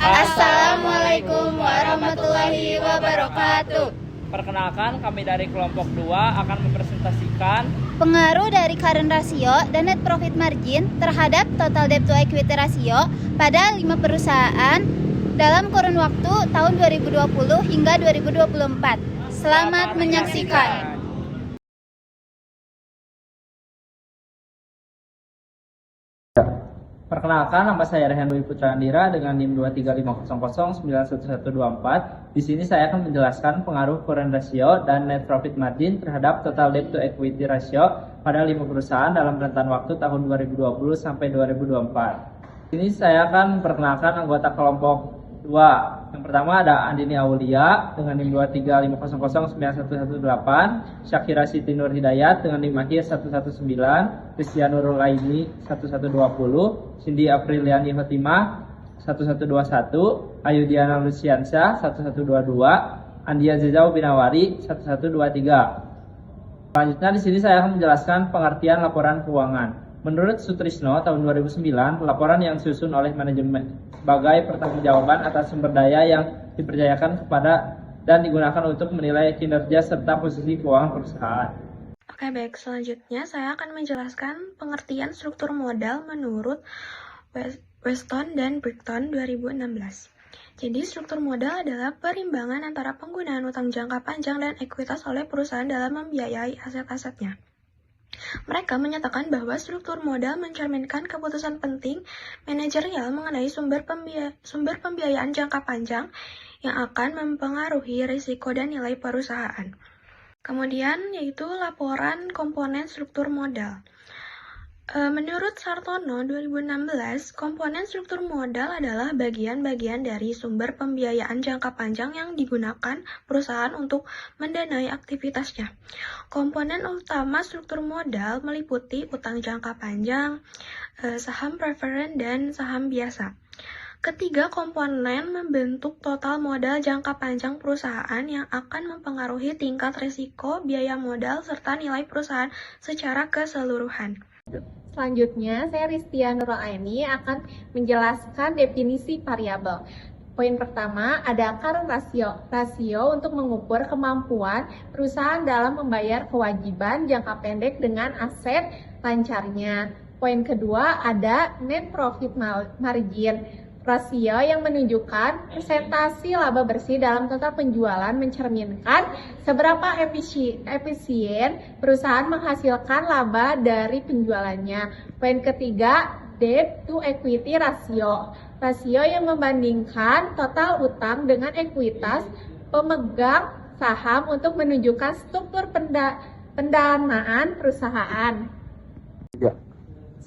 Assalamualaikum warahmatullahi wabarakatuh. Perkenalkan, kami dari kelompok 2 akan mempresentasikan Pengaruh dari current ratio dan net profit margin terhadap total debt to equity ratio pada 5 perusahaan dalam kurun waktu tahun 2020 hingga 2024. Selamat menyaksikan. Perkenalkan, nama saya Rehan Dwi Putra Andira dengan NIM 23500911124. Di sini saya akan menjelaskan pengaruh current ratio dan net profit margin terhadap total debt to equity ratio pada 5 perusahaan dalam rentan waktu tahun 2020 sampai 2024. Di sini saya akan memperkenalkan anggota kelompok 2. Yang pertama ada Andini Aulia dengan NIM 235009118, Syakira Siti Nur Hidayat dengan NIM akhir 119, Rizia Nurul Aini 1120, Cindy Apriliani Fatimah 1121, Ayu Diana Luciansyah 1122, Andia Zezau Binawari 1123. Selanjutnya di sini saya akan menjelaskan pengertian laporan keuangan. Menurut Sutrisno tahun 2009, laporan yang disusun oleh manajemen sebagai pertanggungjawaban atas sumber daya yang dipercayakan kepada dan digunakan untuk menilai kinerja serta posisi keuangan perusahaan. Oke, baik. Selanjutnya saya akan menjelaskan pengertian struktur modal menurut Weston dan Brighton 2016. Jadi, struktur modal adalah perimbangan antara penggunaan utang jangka panjang dan ekuitas oleh perusahaan dalam membiayai aset-asetnya. Mereka menyatakan bahwa struktur modal mencerminkan keputusan penting manajerial mengenai sumber pembiayaan jangka panjang yang akan mempengaruhi risiko dan nilai perusahaan. Kemudian yaitu laporan komponen struktur modal. Menurut Sartono 2016, komponen struktur modal adalah bagian-bagian dari sumber pembiayaan jangka panjang yang digunakan perusahaan untuk mendanai aktivitasnya. Komponen utama struktur modal meliputi utang jangka panjang, saham preferen, dan saham biasa. Ketiga komponen membentuk total modal jangka panjang perusahaan yang akan mempengaruhi tingkat risiko, biaya modal, serta nilai perusahaan secara keseluruhan. Selanjutnya, saya Rizia Nurul Aini akan menjelaskan definisi variabel. Poin pertama, ada current ratio. Rasio untuk mengukur kemampuan perusahaan dalam membayar kewajiban jangka pendek dengan aset lancarnya. Poin kedua, ada net profit margin. Rasio yang menunjukkan presentasi laba bersih dalam total penjualan mencerminkan seberapa efisien perusahaan menghasilkan laba dari penjualannya. Poin ketiga, debt to equity ratio. Rasio yang membandingkan total utang dengan ekuitas pemegang saham untuk menunjukkan struktur pendanaan perusahaan.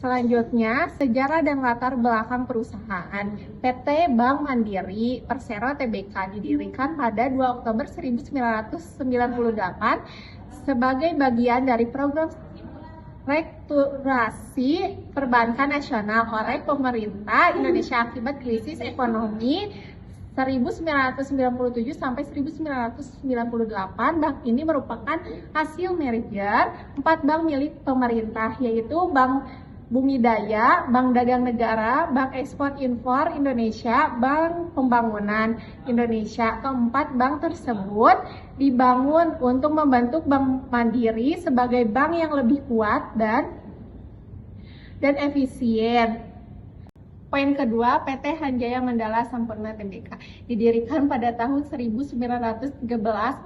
Selanjutnya, sejarah dan latar belakang perusahaan. PT Bank Mandiri Persero Tbk didirikan pada 2 Oktober 1998 sebagai bagian dari program restrukturasi perbankan nasional oleh pemerintah Indonesia akibat krisis ekonomi 1997 sampai 1998. Bank ini merupakan hasil merger 4 bank milik pemerintah, yaitu Bank Bumi Daya, Bank Dagang Negara, Bank Ekspor Impor Indonesia, Bank Pembangunan Indonesia. Keempat bank tersebut dibangun untuk membentuk Bank Mandiri sebagai bank yang lebih kuat dan efisien. Poin kedua, PT Hanjaya Mandala Sampurna Tbk didirikan pada tahun 1913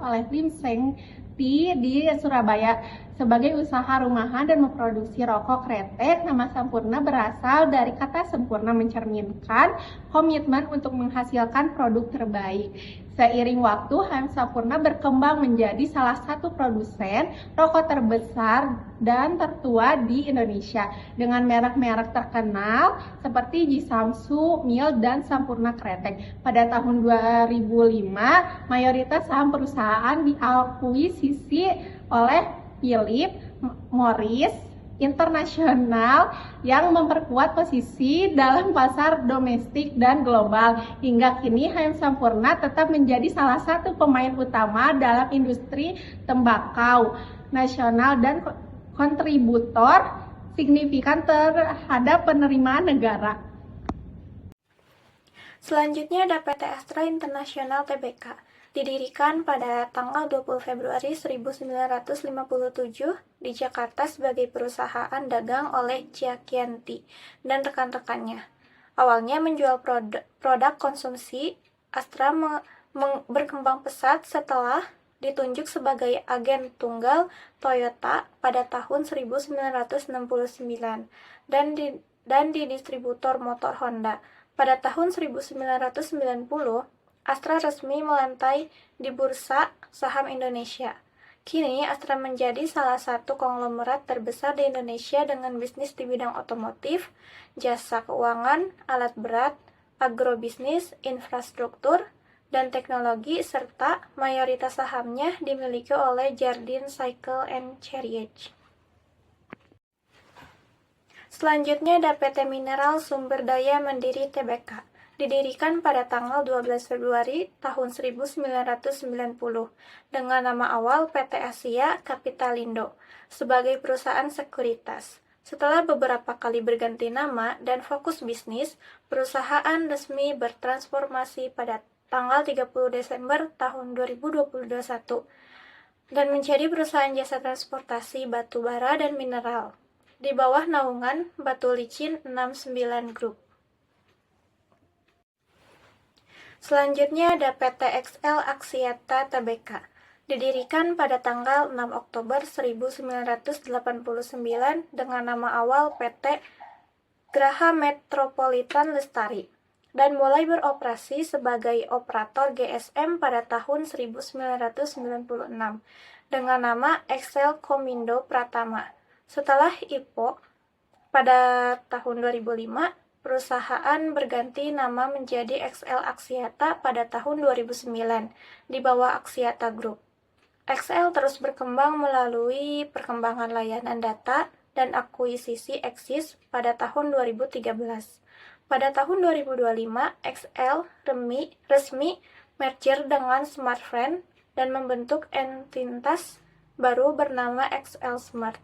oleh Lim Seng Ti di Surabaya sebagai usaha rumahan dan memproduksi rokok kretek. Nama Sampurna berasal dari kata sempurna, mencerminkan komitmen untuk menghasilkan produk terbaik. Seiring waktu, HM Sampurna berkembang menjadi salah satu produsen rokok terbesar dan tertua di Indonesia dengan merek-merek terkenal seperti Jisamsu, Mil, dan Sampurna Kretek. Pada tahun 2005, mayoritas saham perusahaan diakuisisi oleh Philip Morris Internasional yang memperkuat posisi dalam pasar domestik dan global. Hingga kini HM Sampurna tetap menjadi salah satu pemain utama dalam industri tembakau nasional dan kontributor signifikan terhadap penerimaan negara. Selanjutnya ada PT Astra International Tbk, didirikan pada tanggal 20 Februari 1957 di Jakarta sebagai perusahaan dagang oleh Ciakianti dan rekan-rekannya. Awalnya menjual produk konsumsi, Astra berkembang pesat setelah ditunjuk sebagai agen tunggal Toyota pada tahun 1969 dan di distributor motor Honda. Pada tahun 1990, Astra resmi melantai di Bursa Saham Indonesia. Kini Astra menjadi salah satu konglomerat terbesar di Indonesia dengan bisnis di bidang otomotif, jasa keuangan, alat berat, agrobisnis, infrastruktur, dan teknologi, serta mayoritas sahamnya dimiliki oleh Jardine Cycle and Carriage. Selanjutnya ada PT Mineral Sumber Daya Mandiri Tbk, didirikan pada tanggal 12 Februari tahun 1990 dengan nama awal PT Asia Kapitalindo sebagai perusahaan sekuritas. Setelah beberapa kali berganti nama dan fokus bisnis, perusahaan resmi bertransformasi pada tanggal 30 Desember tahun 2021 dan menjadi perusahaan jasa transportasi batu bara dan mineral di bawah naungan Batu Licin 69 Group. Selanjutnya ada PT XL Axiata Tbk, didirikan pada tanggal 6 Oktober 1989 dengan nama awal PT Graha Metropolitan Lestari dan mulai beroperasi sebagai operator GSM pada tahun 1996 dengan nama XL Komindo Pratama. Setelah IPO pada tahun 2005, perusahaan berganti nama menjadi XL Axiata pada tahun 2009 di bawah Axiata Group. XL terus berkembang melalui perkembangan layanan data dan akuisisi Axis pada tahun 2013. Pada tahun 2025, XL resmi merger dengan Smartfren dan membentuk entitas baru bernama XL Smart.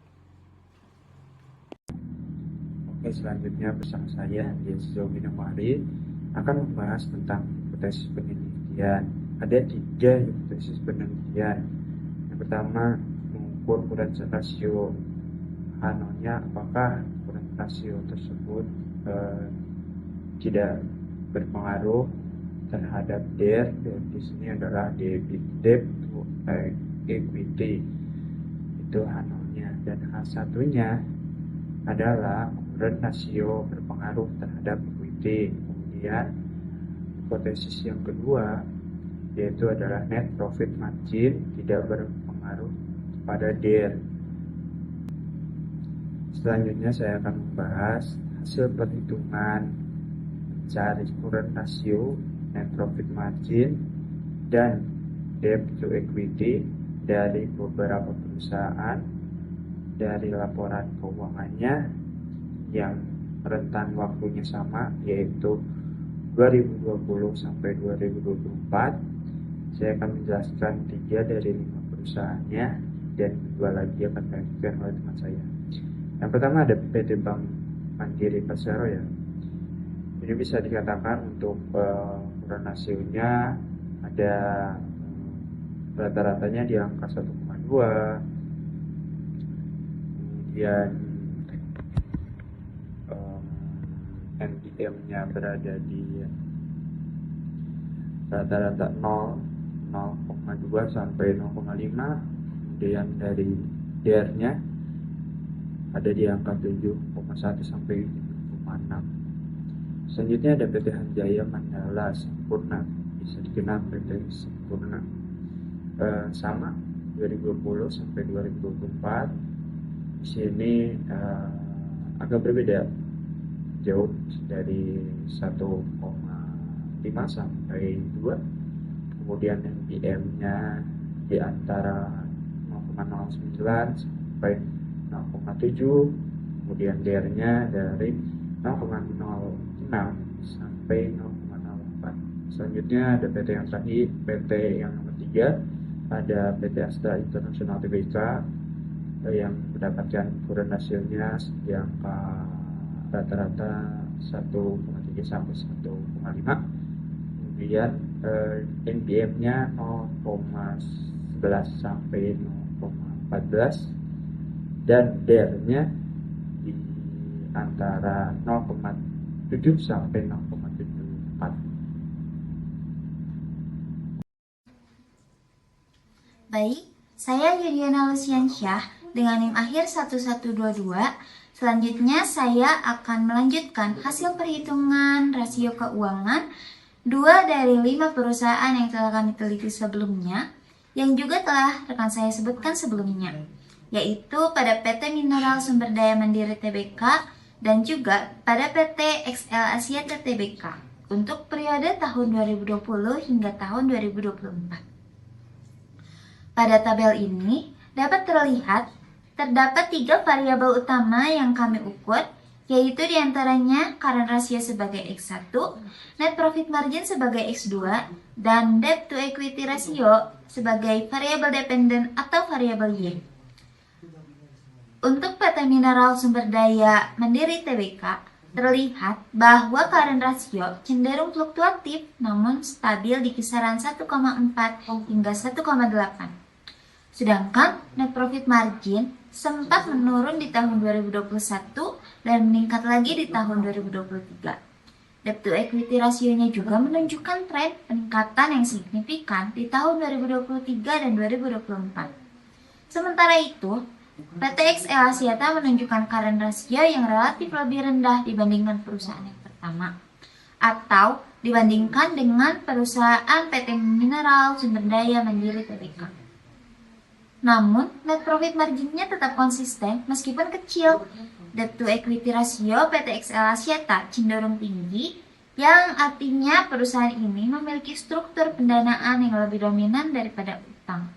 Oke, selanjutnya bersama saya, Yezo Minamari, akan membahas tentang hipotesis penelitian. Ada 3 hipotesis penelitian. Yang pertama, mengukur current ratio H0-nya, apakah current ratio tersebut tidak berpengaruh terhadap DER, dan di sini adalah debt to equity, itu H0-nya, dan H1-nya adalah current ratio berpengaruh terhadap equity. Kemudian hipotesis yang kedua yaitu adalah net profit margin tidak berpengaruh pada DER. Selanjutnya saya akan membahas hasil perhitungan mencari current ratio, net profit margin, dan debt to equity dari beberapa perusahaan dari laporan keuangannya yang rentan waktunya sama, yaitu 2020 sampai 2024. Saya akan menjelaskan 3 dari 5 perusahaannya dan 2 lagi akan dilanjutkan oleh teman saya. Yang pertama ada PT Bank Mandiri Persero ya. Ini bisa dikatakan untuk current ratio-nya ada rata-ratanya di angka 1,2. Kemudian NPM-nya berada di rata-rata 0,2 sampai 0,5. Kemudian dari DER-nya ada di angka 7,1 sampai 7,6. Selanjutnya ada PT Hanjaya Mandala Sampurna, bisa dikenal PT Sampurna. Sama 2020 sampai 2024. Di sini agak berbeda, jauh dari 1,5 sampai 2. Kemudian NPM-nya di antara 0,09 sampai 0,7. Kemudian DER-nya dari 0,06 sampai 0,08. Selanjutnya ada PT yang terakhir, PT yang nomor 3, ada PT Astra International Tbk yang mendapatkan current ratio-nya di angka rata-rata 1,3 sampai 1,5. kemudian NPM-nya 0,11 sampai 0,14 dan DER-nya di antara 0,7 sampai 0,74. Baik, saya Yudiana Luciansyah dengan NIM akhir 1122. Selanjutnya saya akan melanjutkan hasil perhitungan rasio keuangan 2 dari 5 perusahaan yang telah kami teliti sebelumnya, yang juga telah rekan saya sebutkan sebelumnya, yaitu pada PT Mineral Sumber Daya Mandiri Tbk dan juga pada PT XL Axiata Tbk untuk periode tahun 2020 hingga tahun 2024. Pada tabel ini dapat terlihat terdapat 3 variabel utama yang kami ukur, yaitu diantaranya current ratio sebagai X1, net profit margin sebagai X2, dan debt to equity ratio sebagai variabel dependent atau variabel Y. Untuk PT Mineral Sumber Daya Mandiri Tbk, terlihat bahwa current ratio cenderung fluktuatif namun stabil di kisaran 1,4 hingga 1,8. Sedangkan net profit margin sempat menurun di tahun 2021 dan meningkat lagi di tahun 2023. Debt to equity rasionya juga menunjukkan tren peningkatan yang signifikan di tahun 2023 dan 2024. Sementara itu, PT XL Axiata menunjukkan current ratio yang relatif lebih rendah dibandingkan perusahaan yang pertama, atau dibandingkan dengan perusahaan PT Mineral Sumber Daya Mandiri Tbk. Namun, net profit marginnya tetap konsisten meskipun kecil. Debt to equity ratio PT XL Axiata cenderung tinggi, yang artinya perusahaan ini memiliki struktur pendanaan yang lebih dominan daripada utang.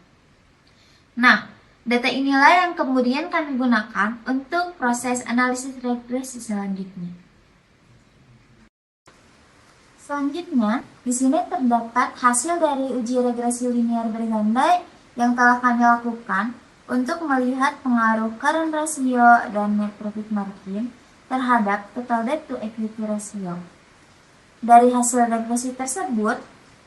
Nah, data inilah yang kemudian kami gunakan untuk proses analisis regresi selanjutnya. Selanjutnya, di sini terdapat hasil dari uji regresi linear berganda yang telah kami lakukan untuk melihat pengaruh current ratio dan net profit margin terhadap total debt to equity ratio. Dari hasil regresi tersebut,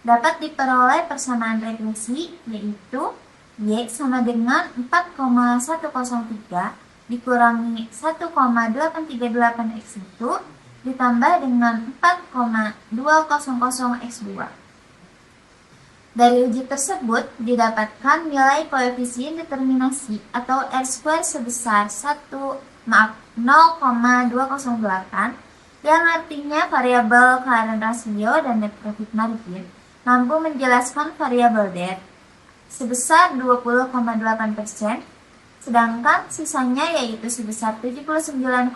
dapat diperoleh persamaan regresi, yaitu Y sama dengan 4,103 dikurangi 1,838 X1 ditambah dengan 4,200 X2. Dari uji tersebut didapatkan nilai koefisien determinasi atau R² sebesar 0,208 yang artinya variabel current ratio dan net profit margin mampu menjelaskan variabel debt sebesar 20,8%, sedangkan sisanya yaitu sebesar 79,2%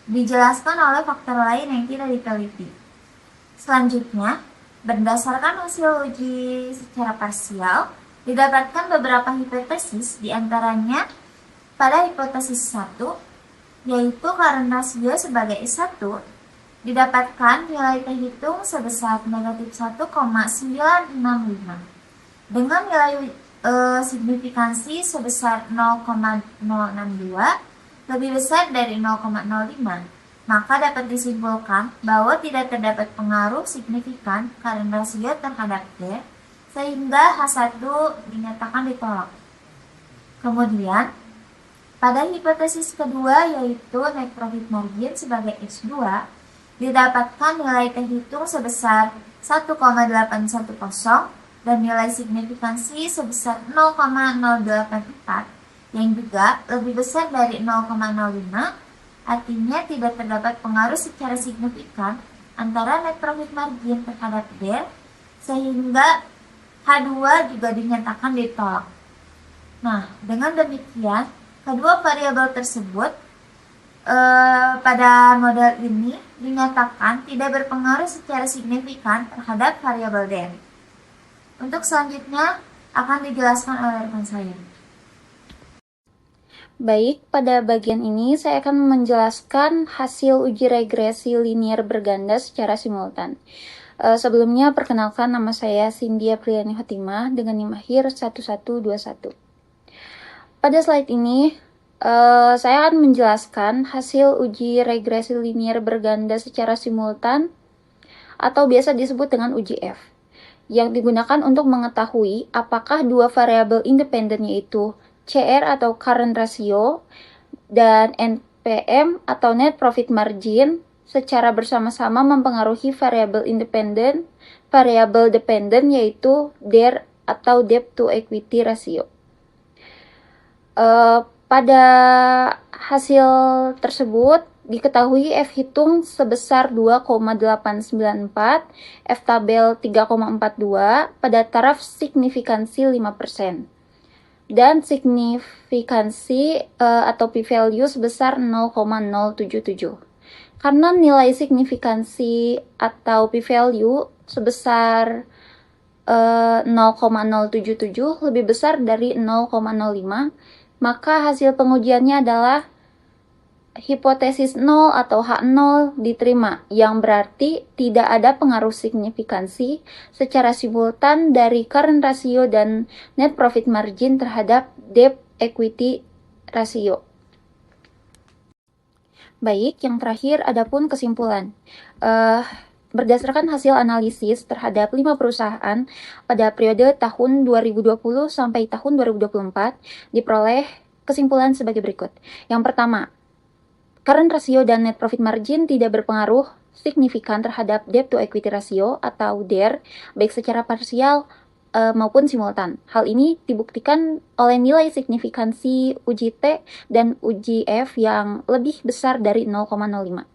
dijelaskan oleh faktor lain yang tidak diteliti. Selanjutnya, berdasarkan hasil uji secara parsial, didapatkan beberapa hipotesis, diantaranya pada hipotesis 1, yaitu current ratio sebagai S1, didapatkan nilai terhitung sebesar negatif 1,965 dengan nilai signifikansi sebesar 0,062 lebih besar dari 0,05. Maka dapat disimpulkan bahwa tidak terdapat pengaruh signifikan current ratio terhadap D, sehingga H1 dinyatakan ditolak. Kemudian, pada hipotesis kedua yaitu net profit margin sebagai X2, didapatkan nilai terhitung sebesar 1,810 dan nilai signifikansi sebesar 0,084 yang juga lebih besar dari 0,05. Artinya tidak terdapat pengaruh secara signifikan antara net profit margin terhadap D, sehingga H2 juga dinyatakan ditolak. Nah, dengan demikian, kedua variabel tersebut pada model ini dinyatakan tidak berpengaruh secara signifikan terhadap variabel D. Untuk selanjutnya akan dijelaskan oleh rekan saya. Baik, pada bagian ini saya akan menjelaskan hasil uji regresi linear berganda secara simultan. Sebelumnya, perkenalkan nama saya Cynthia Priani Hotimah dengan NIM akhir 1121. Pada slide ini, saya akan menjelaskan hasil uji regresi linear berganda secara simultan atau biasa disebut dengan uji F, yang digunakan untuk mengetahui apakah dua variabel independen yaitu CR atau current ratio dan NPM atau net profit margin secara bersama-sama mempengaruhi variabel dependen yaitu DER atau debt to equity ratio. Pada hasil tersebut diketahui F hitung sebesar 2,894, F tabel 3,42 pada taraf signifikansi 5%. Dan signifikansi atau p-value sebesar 0,077. Karena nilai signifikansi atau p-value sebesar 0,077 lebih besar dari 0,05, maka hasil pengujiannya adalah hipotesis 0 atau H0 diterima, yang berarti tidak ada pengaruh signifikansi secara simultan dari current ratio dan net profit margin terhadap debt equity ratio. Baik, yang terakhir adapun kesimpulan. Berdasarkan hasil analisis terhadap 5 perusahaan pada periode tahun 2020 sampai tahun 2024, diperoleh kesimpulan sebagai berikut. Yang pertama, current ratio dan net profit margin tidak berpengaruh signifikan terhadap debt to equity ratio atau DER, baik secara parsial maupun simultan. Hal ini dibuktikan oleh nilai signifikansi uji T dan uji F yang lebih besar dari 0,05.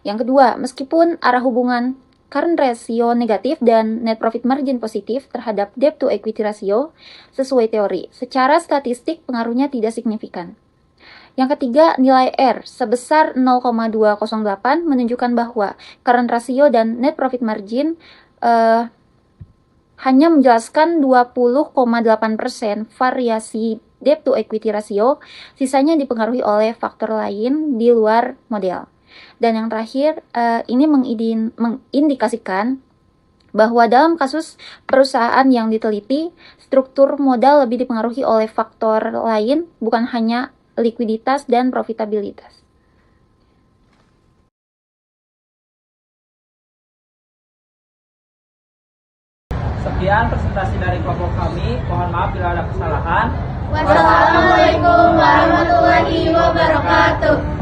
Yang kedua, meskipun arah hubungan current ratio negatif dan net profit margin positif terhadap debt to equity ratio sesuai teori, secara statistik pengaruhnya tidak signifikan. Yang ketiga, nilai R sebesar 0,208 menunjukkan bahwa current ratio dan net profit margin hanya menjelaskan 20,8% variasi debt to equity ratio, sisanya dipengaruhi oleh faktor lain di luar model. Dan yang terakhir, ini mengindikasikan bahwa dalam kasus perusahaan yang diteliti, struktur modal lebih dipengaruhi oleh faktor lain, bukan hanya likuiditas dan profitabilitas. Sekian presentasi dari kelompok kami. Mohon maaf bila ada kesalahan. Wassalamualaikum warahmatullahi wabarakatuh.